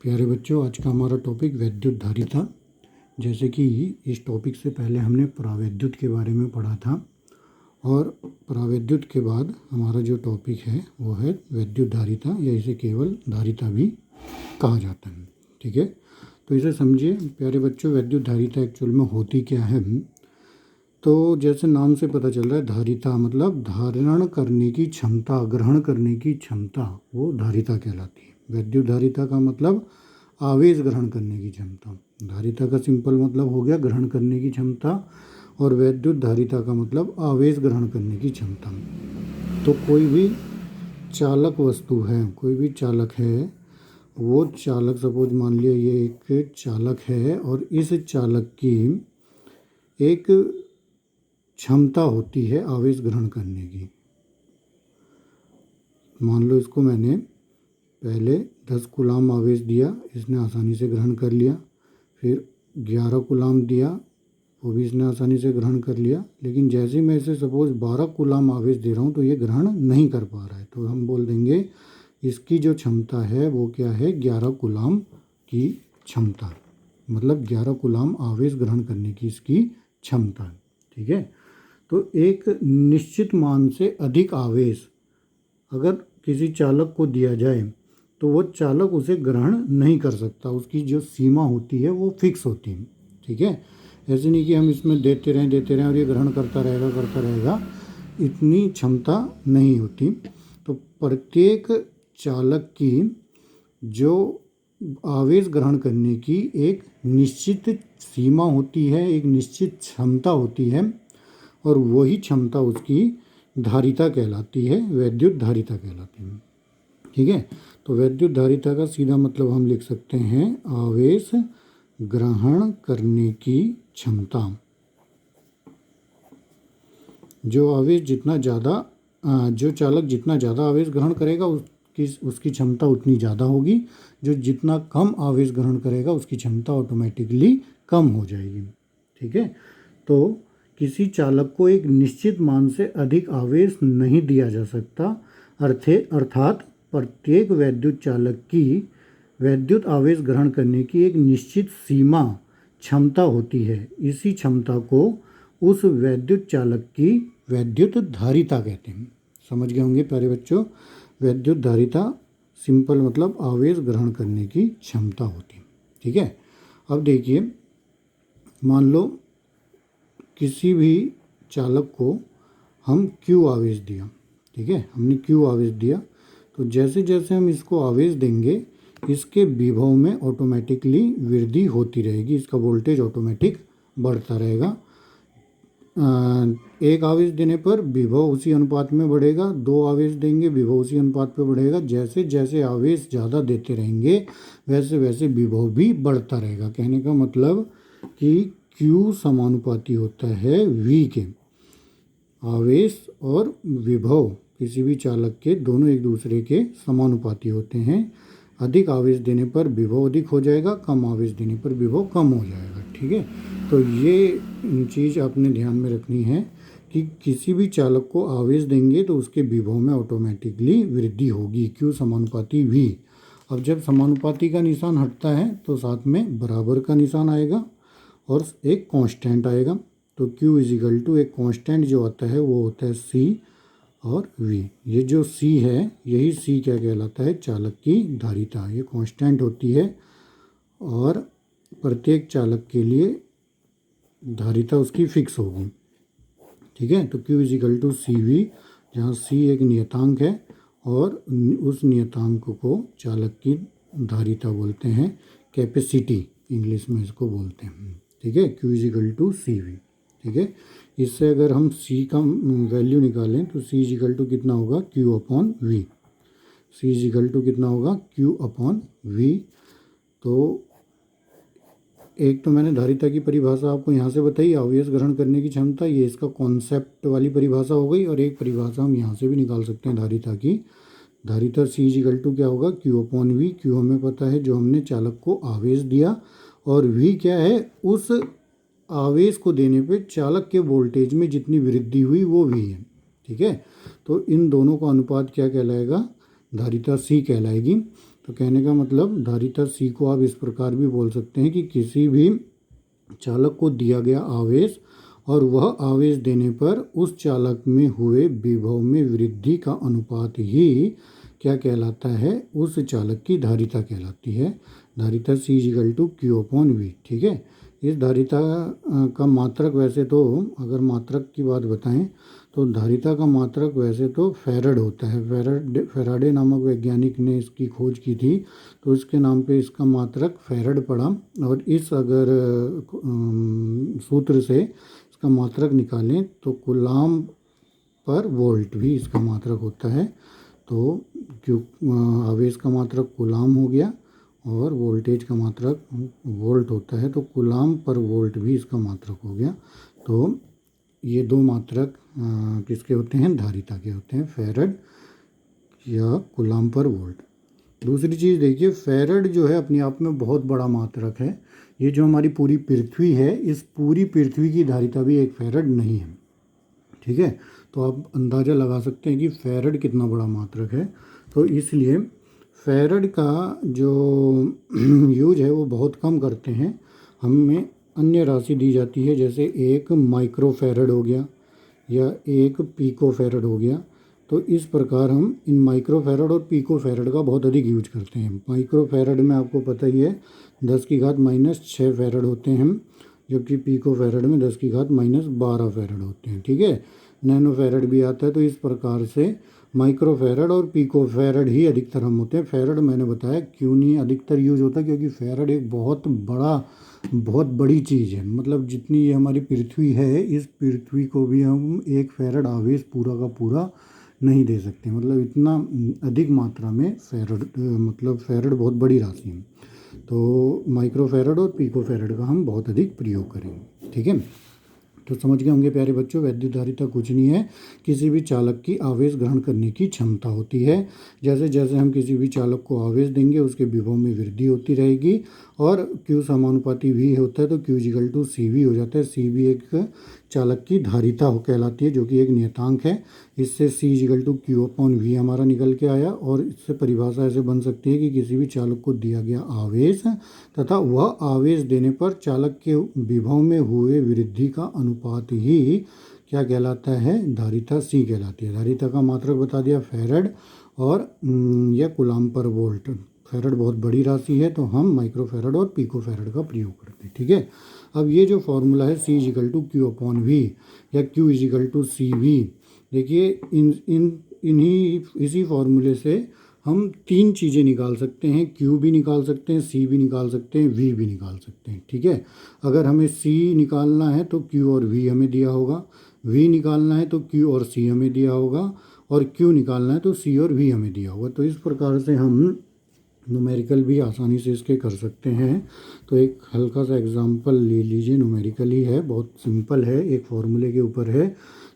प्यारे बच्चों, आज का हमारा टॉपिक वैद्युत धारिता। जैसे कि इस टॉपिक से पहले हमने परावैद्युत के बारे में पढ़ा था और परावैद्युत के बाद हमारा जो टॉपिक है वो है वैद्युत धारिता, या इसे केवल धारिता भी कहा जाता है। ठीक है, तो इसे समझिए प्यारे बच्चों। वैद्युत धारिता एक्चुअल में होती क्या है? तो जैसे नाम से पता चल रहा है, धारिता मतलब धारण करने की क्षमता, ग्रहण करने की क्षमता, वो धारिता कहलाती है। वैद्युत धारिता का मतलब आवेश ग्रहण करने की क्षमता। धारिता का सिंपल मतलब हो गया ग्रहण करने की क्षमता, और वैद्युत धारिता का मतलब आवेश ग्रहण करने की क्षमता। तो कोई भी चालक वस्तु है, कोई भी चालक है, वो चालक, सपोज मान लिया ये एक चालक है और इस चालक की एक क्षमता होती है आवेश ग्रहण करने की। मान लो इसको मैंने पहले 10 कूलाम आवेश दिया, इसने आसानी से ग्रहण कर लिया। फिर 11 कूलाम दिया, वो भी इसने आसानी से ग्रहण कर लिया। लेकिन जैसे मैं इसे सपोज 12 कूलाम आवेश दे रहा हूँ तो ये ग्रहण नहीं कर पा रहा है। तो हम बोल देंगे इसकी जो क्षमता है वो क्या है? 11 कूलाम की क्षमता, मतलब 11 कूलाम आवेश ग्रहण करने की इसकी क्षमता। ठीक है, तो एक निश्चित मान से अधिक आवेश अगर किसी चालक को दिया जाए तो वो चालक उसे ग्रहण नहीं कर सकता। उसकी जो सीमा होती है वो फिक्स होती है। ठीक है, ऐसे नहीं कि हम इसमें देते रहें और ये ग्रहण करता रहेगा, इतनी क्षमता नहीं होती। तो प्रत्येक चालक की जो आवेश ग्रहण करने की एक निश्चित सीमा होती है, एक निश्चित क्षमता होती है, और वही क्षमता उसकी धारिता कहलाती है, वैद्युत धारिता कहलाती है। ठीक है, तो वैद्युत धारिता का सीधा मतलब हम लिख सकते हैं आवेश ग्रहण करने की क्षमता। जो आवेश जितना ज़्यादा, जो चालक जितना ज़्यादा आवेश ग्रहण करेगा उसकी क्षमता उतनी ज़्यादा होगी। जो जितना कम आवेश ग्रहण करेगा उसकी क्षमता ऑटोमेटिकली कम हो जाएगी। ठीक है, तो किसी चालक को एक निश्चित मान से अधिक आवेश नहीं दिया जा सकता। अर्थात प्रत्येक वैद्युत चालक की वैद्युत आवेश ग्रहण करने की एक निश्चित सीमा क्षमता होती है। इसी क्षमता को उस वैद्युत चालक की वैद्युत धारिता कहते हैं। समझ गए होंगे प्यारे बच्चों? वैद्युत धारिता सिंपल मतलब आवेश ग्रहण करने की क्षमता होती है। ठीक है, अब देखिए, मान लो किसी भी चालक को हम Q आवेश दिया। ठीक है, हमने Q आवेश दिया, तो जैसे जैसे हम इसको आवेश देंगे इसके विभव में ऑटोमेटिकली वृद्धि होती रहेगी, इसका वोल्टेज ऑटोमेटिक बढ़ता रहेगा। एक आवेश देने पर विभव उसी अनुपात में बढ़ेगा, 2 आवेश देंगे विभव उसी अनुपात पे बढ़ेगा। जैसे जैसे आवेश ज़्यादा देते रहेंगे वैसे वैसे विभव भी बढ़ता रहेगा। कहने का मतलब कि Q समानुपाती होता है V के। आवेश और विभव किसी भी चालक के दोनों एक दूसरे के समानुपाती होते हैं। अधिक आवेश देने पर विभव अधिक हो जाएगा, कम आवेश देने पर विभव कम हो जाएगा। ठीक है, तो ये चीज़ आपने ध्यान में रखनी है कि किसी भी चालक को आवेश देंगे तो उसके विभव में ऑटोमेटिकली वृद्धि होगी, Q समानुपाती V। अब जब समानुपाती का निशान हटता है तो साथ में बराबर का निशान आएगा और एक कांस्टेंट आएगा। तो Q इजिकल टू एक कांस्टेंट जो आता है वो होता है C और V। ये जो C है, यही C क्या कहलाता है? चालक की धारिता। ये कांस्टेंट होती है और प्रत्येक चालक के लिए धारिता उसकी फिक्स होगी। ठीक है, तो Q इजिकल टू CV, जहाँ C एक नियतांक है और उस नियतांक को चालक की धारिता बोलते हैं, कैपेसिटी इंग्लिश में इसको बोलते हैं। ठीक है, Q इजिकल टू CV। ठीक है, इससे अगर हम C का वैल्यू निकालें तो C इजिकल टू कितना होगा? Q upon V। C equal to कितना होगा? Q upon V। तो एक तो मैंने धारिता की परिभाषा आपको यहाँ से बताई, आवेश ग्रहण करने की क्षमता, ये इसका कॉन्सेप्ट वाली परिभाषा हो गई। और एक परिभाषा हम यहाँ से भी निकाल सकते हैं धारिता की। धारिता C इजिकल टू क्या होगा? Q upon V। Q हमें पता है, जो हमने चालक को आवेश दिया, और V क्या है? उस आवेश को देने पे चालक के वोल्टेज में जितनी वृद्धि हुई वो V है। ठीक है, तो इन दोनों का अनुपात क्या कहलाएगा? धारिता C कहलाएगी। तो कहने का मतलब धारिता C को आप इस प्रकार भी बोल सकते हैं कि किसी भी चालक को दिया गया आवेश और वह आवेश देने पर उस चालक में हुए विभव में वृद्धि का अनुपात ही क्या कहलाता है, उस चालक की धारिता कहलाती है। धारिता C=Q/V। ठीक है। इस धारिता का मात्रक वैसे तो, अगर मात्रक की बात बताएं तो धारिता का मात्रक वैसे तो फैरड होता है। फैराडे नामक वैज्ञानिक ने इसकी खोज की थी, तो इसके नाम पे इसका मात्रक फैरड पड़ा। और इस अगर सूत्र से इसका मात्रक निकालें तो कूलाम पर वोल्ट भी इसका मात्रक होता है। तो क्यों आवेश का मात्रक कूलाम हो गया और वोल्टेज का मात्रक वोल्ट होता है, तो कूलाम पर वोल्ट भी इसका मात्रक हो गया। तो ये दो मात्रक किसके होते हैं, धारिता के होते हैं, फैरड या कूलाम पर वोल्ट। दूसरी चीज़ देखिए, फैरड जो है अपने आप में बहुत बड़ा मात्रक है। ये जो हमारी पूरी पृथ्वी है, इस पूरी पृथ्वी की धारिता भी एक फैरड नहीं है। ठीक है। तो आप अंदाज़ा लगा सकते हैं कि फैरड कितना बड़ा मात्रक है। तो इसलिए फैरड का जो यूज है वो बहुत कम करते हैं। हमें अन्य राशि दी जाती है, जैसे 1 माइक्रोफैरड हो गया या 1 पिकोफैरड हो गया। तो इस प्रकार हम इन माइक्रोफैरड और पिकोफैरड का बहुत अधिक यूज करते हैं। माइक्रोफैरड में आपको पता ही है 10⁻⁶ फैरड होते हैं, जबकि पिकोफैरड में 10⁻⁻12 फैरड होते हैं। ठीक है। नैनो फैरड भी आता है। तो इस प्रकार से माइक्रोफैरड और पिकोफैरड ही अधिकतर हम होते हैं। फैरड मैंने बताया क्यों नहीं अधिकतर यूज होता, क्योंकि फैरड एक बहुत बड़ी चीज़ है। मतलब जितनी ये हमारी पृथ्वी है, इस पृथ्वी को भी हम एक फैरड आवेश पूरा का पूरा नहीं दे सकते। मतलब इतना अधिक मात्रा में फैरड, मतलब फैरड बहुत बड़ी राशि है। तो माइक्रोफैरड और पिकोफैरड का हम बहुत अधिक प्रयोग करेंगे। ठीक है। तो समझ गए होंगे प्यारे बच्चों, वैद्युत धारिता कुछ नहीं है, किसी भी चालक की आवेश ग्रहण करने की क्षमता होती है। जैसे जैसे हम किसी भी चालक को आवेश देंगे उसके विभव में वृद्धि होती रहेगी। और Q समानुपाती V होता है, तो Q=CV हो जाता है। CV एक चालक की धारिता हो कहलाती है, जो कि एक नियतांक है। इससे C=Q/V हमारा निकल के आया। और इससे परिभाषा ऐसे बन सकती है कि किसी भी चालक को दिया गया आवेश तथा वह आवेश देने पर चालक के विभव में हुए वृद्धि का अनुपात ही क्या कहलाता है, धारिता C कहलाती है। धारिता का मात्रक बता दिया फैरड और यह कूलाम पर वोल्ट। फैरड बहुत बड़ी राशि है, तो हम माइक्रोफैरड और पिकोफैरड का प्रयोग करते हैं। ठीक है। अब ये जो फॉर्मूला है C=Q/V या Q=CV, देखिए इसी फॉर्मूले से हम 3 चीज़ें निकाल सकते हैं। Q भी निकाल सकते हैं, C भी निकाल सकते हैं, V भी निकाल सकते हैं। ठीक है। अगर हमें C निकालना है तो Q और V हमें दिया होगा, V निकालना है तो Q और C हमें दिया होगा, और Q निकालना है तो C और V हमें दिया होगा। तो इस प्रकार से हम न्यूमेरिकल भी आसानी से इसके कर सकते हैं। तो एक हल्का सा एग्जांपल ले लीजिए, न्यूमेरिकल ही है, बहुत सिंपल है, एक फॉर्मूले के ऊपर है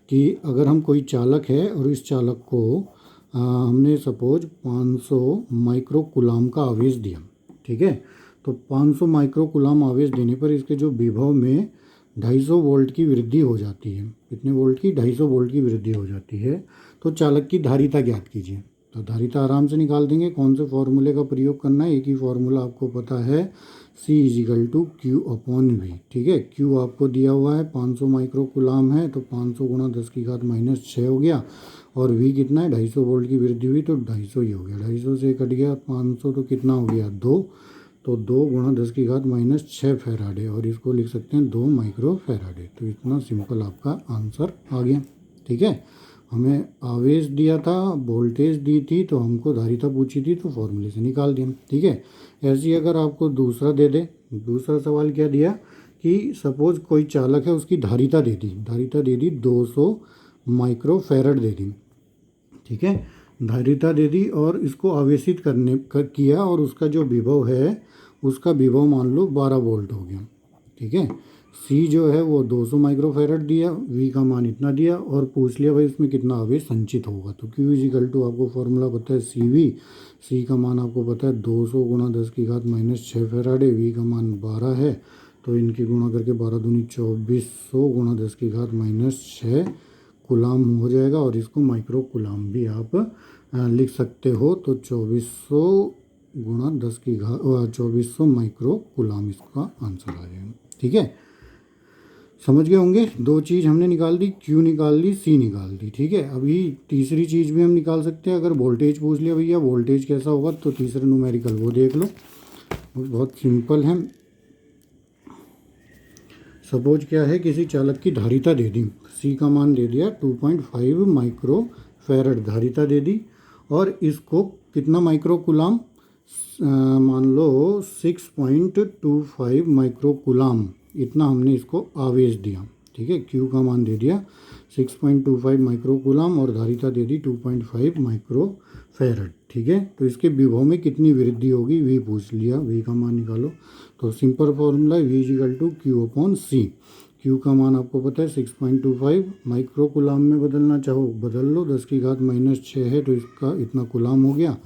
कि अगर हम कोई चालक है और इस चालक को हमने सपोज 500 माइक्रो कूलाम का आवेश दिया। ठीक है। तो 500 माइक्रो कूलाम आवेश देने पर इसके जो विभव में 250 वोल्ट की वृद्धि हो जाती है। कितने वोल्ट की? 250 वोल्ट की वृद्धि हो जाती है। तो चालक की धारिता ज्ञात कीजिए। तो धारिता आराम से निकाल देंगे। कौन से फॉर्मूले का प्रयोग करना है? एक ही फॉर्मूला आपको पता है, C=Q/V। ठीक है। Q आपको दिया हुआ है 500 माइक्रो कूलाम है, तो 500 × 10⁻⁻6 हो गया। और V कितना है? 250 वोल्ट की वृद्धि हुई, तो 250 ही हो गया। 250 से कट गया 500, तो कितना हो गया? 2। तो 2 × 10⁻⁶ फैराडे, और इसको लिख सकते हैं 2 माइक्रो फैराडे। तो इतना सिंपल आपका आंसर आ गया। ठीक है। हमें आवेश दिया था, वोल्टेज दी थी, तो हमको धारिता पूछी थी, तो फॉर्मूले से निकाल दिया। ठीक है। ऐसे ही अगर आपको दूसरा दे दे, दूसरा सवाल क्या दिया कि सपोज कोई चालक है, उसकी धारिता दे दी 200 माइक्रो फैरड दे दी। ठीक है। धारिता दे दी और इसको आवेशित किया, और उसका जो विभव है, उसका विभव मान लो 12 वोल्ट हो गया। ठीक है। C जो है वो 200 माइक्रोफैरड दिया, V का मान इतना दिया, और पूछ लिया भाई इसमें कितना आवेश संचित होगा। तो Q आपको फॉर्मूला पता है CV, C का मान आपको पता है 200 × 10⁻⁶ फैराडे, V का मान 12 है, तो इनकी गुणा करके 12 दूनी 2400 × 10⁻⁶ कूलाम हो जाएगा। और इसको माइक्रो कूलाम भी आप लिख सकते हो। तो 2400 गुणा 2400 माइक्रो कूलाम इसका आंसर आ जाएगा। ठीक है, समझ गए होंगे। दो चीज़ हमने निकाल दी, क्यू निकाल दी, सी निकाल दी। ठीक है, अभी तीसरी चीज़ भी हम निकाल सकते हैं। अगर वोल्टेज पूछ लिया भैया वोल्टेज कैसा होगा, तो तीसरा न्यूमेरिकल वो देख लो, बहुत सिंपल है। सपोज क्या है, किसी चालक की धारिता दे दी, सी का मान दे दिया 2.5 माइक्रो फैरड धारिता दे दी, और इसको कितना माइक्रो कूलाम, मान लो 6.25 माइक्रो कूलाम, इतना हमने इसको आवेश दिया। ठीक है, क्यू का मान दे दिया 6.25 माइक्रो कूलाम और धारिता दे दी 2.5 माइक्रो फैरड। ठीक है, तो इसके विभव में कितनी वृद्धि होगी, वी पूछ लिया, वी का मान निकालो। तो simple formula V equal to Q upon C. Q का मान आपको पता है 6.25, माइक्रो कूलाम में बदलना चाहो बदल लो, 10⁻⁻6 है तो इसका इतना कूलाम हो गया।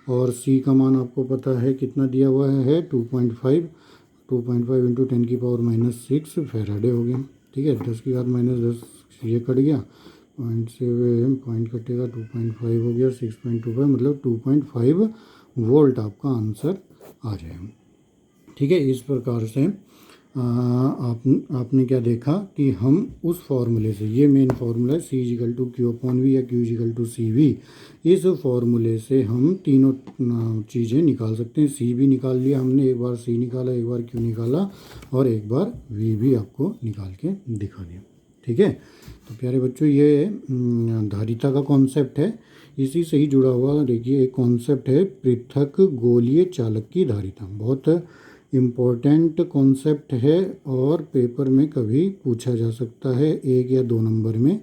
और सी का मान आपको पता है कितना दिया हुआ है 2.5 इंटू 10⁻⁻6 फैराडे हो गया। ठीक है, 10⁻⁻10 ये कट गया, पॉइंट से पॉइंट कटेगा, 2.5 हो गया, 6.25 मतलब 2.5 वोल्ट आपका आंसर आ जाएगा। ठीक है, इस प्रकार से आपने क्या देखा कि हम उस फॉर्मूले से, ये मेन फार्मूला है C equal to Q upon V या Q equal to C V, इस फॉर्मूले से हम तीनों चीज़ें निकाल सकते हैं। सी भी निकाल लिया हमने, एक बार सी निकाला, एक बार क्यू निकाला और एक बार वी भी आपको निकाल के दिखा दिया। ठीक है, तो प्यारे बच्चों ये धारिता का कॉन्सेप्ट है, इसी से ही जुड़ा हुआ देखिए एक कॉन्सेप्ट है पृथक गोलीय चालक की धारिता। बहुत इम्पोर्टेंट कॉन्सेप्ट है और पेपर में कभी पूछा जा सकता है 1 या 2 नंबर में।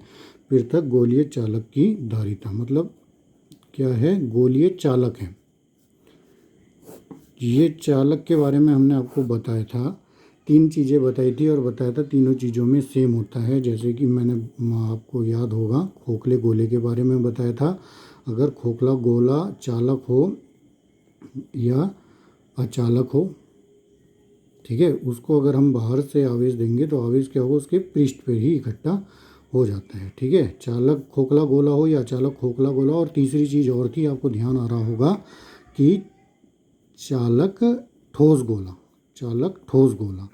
पृथक गोलीय चालक की धारिता मतलब क्या है, गोलीय चालक है। ये चालक के बारे में हमने आपको बताया था, 3 चीज़ें बताई थी और बताया था तीनों चीज़ों में सेम होता है। जैसे कि मैंने आपको याद होगा खोखले गोले के बारे में बताया था, अगर खोखला गोला चालक हो या अचालक हो, ठीक है, उसको अगर हम बाहर से आवेश देंगे तो आवेश क्या होगा, उसके पृष्ठ पे ही इकट्ठा हो जाता है। ठीक है, चालक खोखला गोला हो या अचालक खोखला गोला। और तीसरी चीज़ और थी, आपको ध्यान आ रहा होगा कि चालक ठोस गोला, चालक ठोस गोला,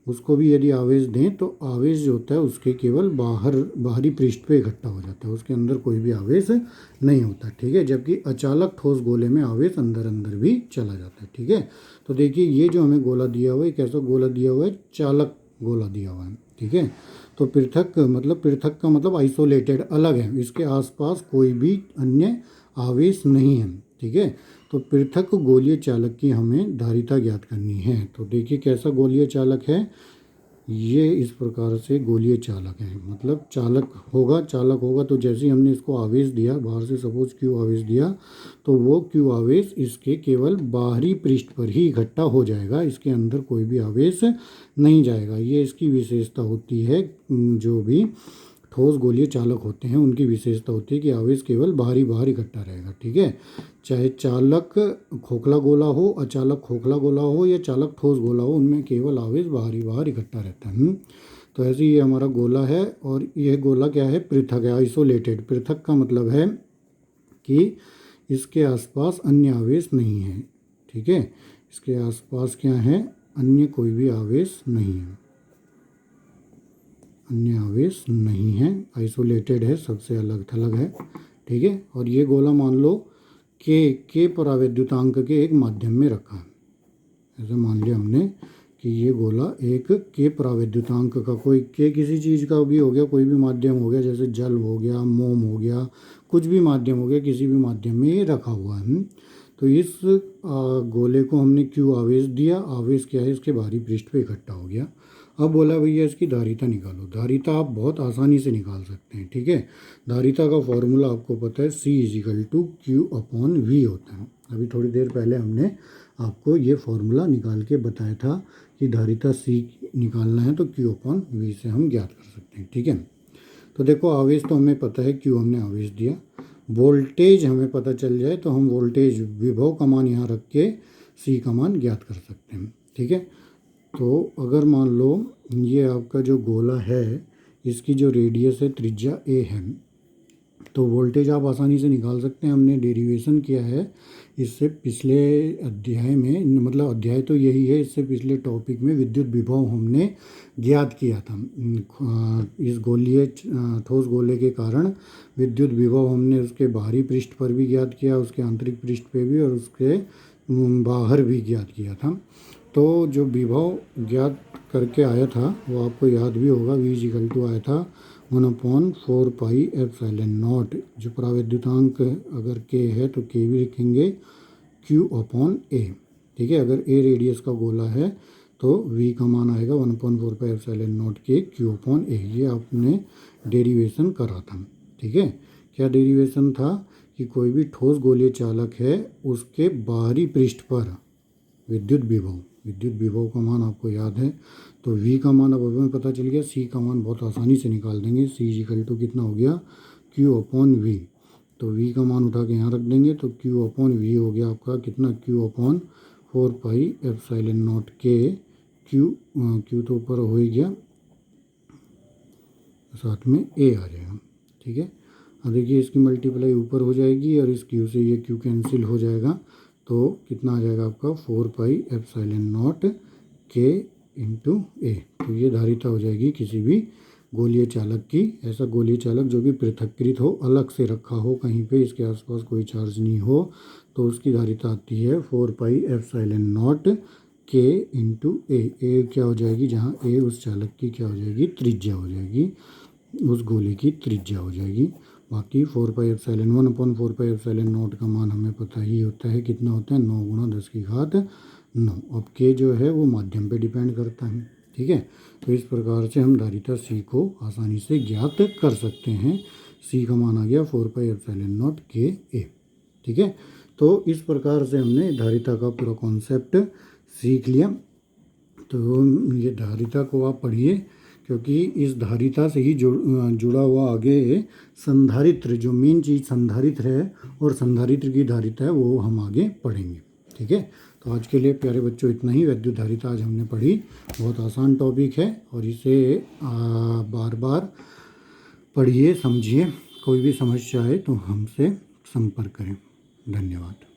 उसको भी यदि आवेश दें तो आवेश जो होता है उसके केवल बाहरी पृष्ठ पे इकट्ठा हो जाता है, उसके अंदर कोई भी आवेश नहीं होता। ठीक है, जबकि अचालक ठोस गोले में आवेश अंदर अंदर भी चला जाता है। ठीक है, तो देखिए ये जो हमें गोला दिया हुआ है, कैसा गोला दिया हुआ है, चालक गोला दिया हुआ है। ठीक है, तो पृथक का मतलब आइसोलेटेड, अलग है, इसके आसपास कोई भी अन्य आवेश नहीं है। ठीक है, तो पृथक गोलीय चालक की हमें धारिता ज्ञात करनी है। तो देखिए कैसा गोलीय चालक है, ये इस प्रकार से गोलीय चालक है, मतलब चालक होगा तो जैसे ही हमने इसको आवेश दिया बाहर से, सपोज क्यू आवेश दिया, तो वो क्यू आवेश इसके केवल बाहरी पृष्ठ पर ही इकट्ठा हो जाएगा, इसके अंदर कोई भी आवेश नहीं जाएगा। ये इसकी विशेषता होती है, जो भी ठोस गोलीय चालक होते हैं उनकी विशेषता होती है कि आवेश केवल बाहर इकट्ठा रहेगा। ठीक है, चाहे चालक खोखला गोला हो, अचालक खोखला गोला हो या चालक ठोस गोला हो, उनमें केवल आवेश बाहर इकट्ठा रहता है। तो ऐसे ये हमारा गोला है और यह गोला क्या है, पृथक है, आइसोलेटेड। पृथक का मतलब है कि इसके आसपास अन्य आवेश नहीं है। ठीक है, इसके आसपास क्या है, अन्य कोई भी आवेश नहीं है, अन्य आवेश नहीं है, आइसोलेटेड है, सबसे अलग थलग है। ठीक है, और ये गोला मान लो के परावैद्युतांक के एक माध्यम में रखा है। ऐसे मान लिया हमने कि ये गोला एक के परावैद्युतांक का, कोई के किसी चीज़ का भी हो गया, कोई भी माध्यम हो गया, जैसे जल हो गया, मोम हो गया, कुछ भी माध्यम हो गया, किसी भी माध्यम में ये रखा हुआ है। तो इस गोले को हमने क्यू आवेश दिया, आवेश क्या है, इसके बाहरी पृष्ठ पे इकट्ठा हो गया। अब बोला भैया इसकी धारिता निकालो। धारिता आप बहुत आसानी से निकाल सकते हैं। ठीक है, धारिता का फॉर्मूला आपको पता है, C equal to Q upon V होता है। अभी थोड़ी देर पहले हमने आपको ये फॉर्मूला निकाल के बताया था कि धारिता सी निकालना है तो क्यू अपॉन वी से हम ज्ञात कर सकते हैं। ठीक है, तो देखो आवेश तो हमें पता है, क्यू हमने आवेश दिया, वोल्टेज हमें पता चल जाए तो हम वोल्टेज विभव का मान यहाँ रख के सी का मान ज्ञात कर सकते हैं। ठीक है, तो अगर मान लो ये आपका जो गोला है, इसकी जो रेडियस है त्रिज्या ए है, तो वोल्टेज आप आसानी से निकाल सकते हैं। हमने डेरिवेशन किया है इससे पिछले अध्याय में, मतलब अध्याय तो यही है, इससे पिछले टॉपिक में विद्युत विभव हमने ज्ञात किया था। इस गोलीय ठोस गोले के कारण विद्युत विभव हमने उसके बाहरी पृष्ठ पर भी ज्ञात किया, उसके आंतरिक पृष्ठ पे भी, और उसके बाहर भी ज्ञात किया था। तो जो विभव ज्ञात करके आया था वो आपको याद भी होगा, V आया था 1/4πε0। जो परावैद्युतांक अगर K है तो K भी लिखेंगे Q/A। ठीक है, अगर A रेडियस का गोला है तो V का मान आएगा 1/4πε0 K Q/A। ये आपने डेरिवेशन करा था। ठीक है, क्या डेरिवेशन था कि कोई भी ठोस गोलीय चालक है उसके बाहरी पृष्ठ पर विद्युत विभव का मान आपको याद है। तो V का मान अब हमें पता चल गया, C का मान बहुत आसानी से निकाल देंगे। C कितना हो गया Q/V। तो V का मान उठा के यहाँ रख देंगे तो Q/V हो गया आपका कितना, Q/4πε0 K। Q तो ऊपर हो ही गया, साथ में A आ जाएगा। ठीक है, अब देखिए इसकी मल्टीप्लाई ऊपर हो जाएगी और इस Q से ये Q कैंसिल हो जाएगा, तो कितना आ जाएगा आपका 4πε0 K × A। तो ये धारिता हो जाएगी किसी भी गोलीय चालक की। ऐसा गोलीय चालक जो भी पृथक्कृत हो, अलग से रखा हो कहीं पे, इसके आसपास कोई चार्ज नहीं हो, तो उसकी धारिता आती है 4πε0 K × A। A क्या हो जाएगी, जहाँ A उस चालक की क्या हो जाएगी, त्रिज्या हो जाएगी, उस गोले की त्रिज्या हो जाएगी। बाकी 4πε1/4πε0 का मान हमें पता ही होता है, कितना होता है 9 × 10⁹ अब K जो है वो माध्यम पे डिपेंड करता है। ठीक है, तो इस प्रकार से हम धारिता C को आसानी से ज्ञात कर सकते हैं। C का मान आ गया 4πε0 KA। ठीक है, तो इस प्रकार से हमने धारिता का पूरा कॉन्सेप्ट सीख लिया। तो ये धारिता को आप पढ़िए, क्योंकि इस धारिता से ही जुड़ा हुआ आगे संधारित्र, जो मेन चीज़ संधारित्र है और संधारित्र की धारिता है, वो हम आगे पढ़ेंगे। ठीक है, तो आज के लिए प्यारे बच्चों इतना ही। वैद्युत धारिता आज हमने पढ़ी, बहुत आसान टॉपिक है और इसे बार बार पढ़िए, समझिए। कोई भी समस्या है तो हमसे संपर्क करें। धन्यवाद।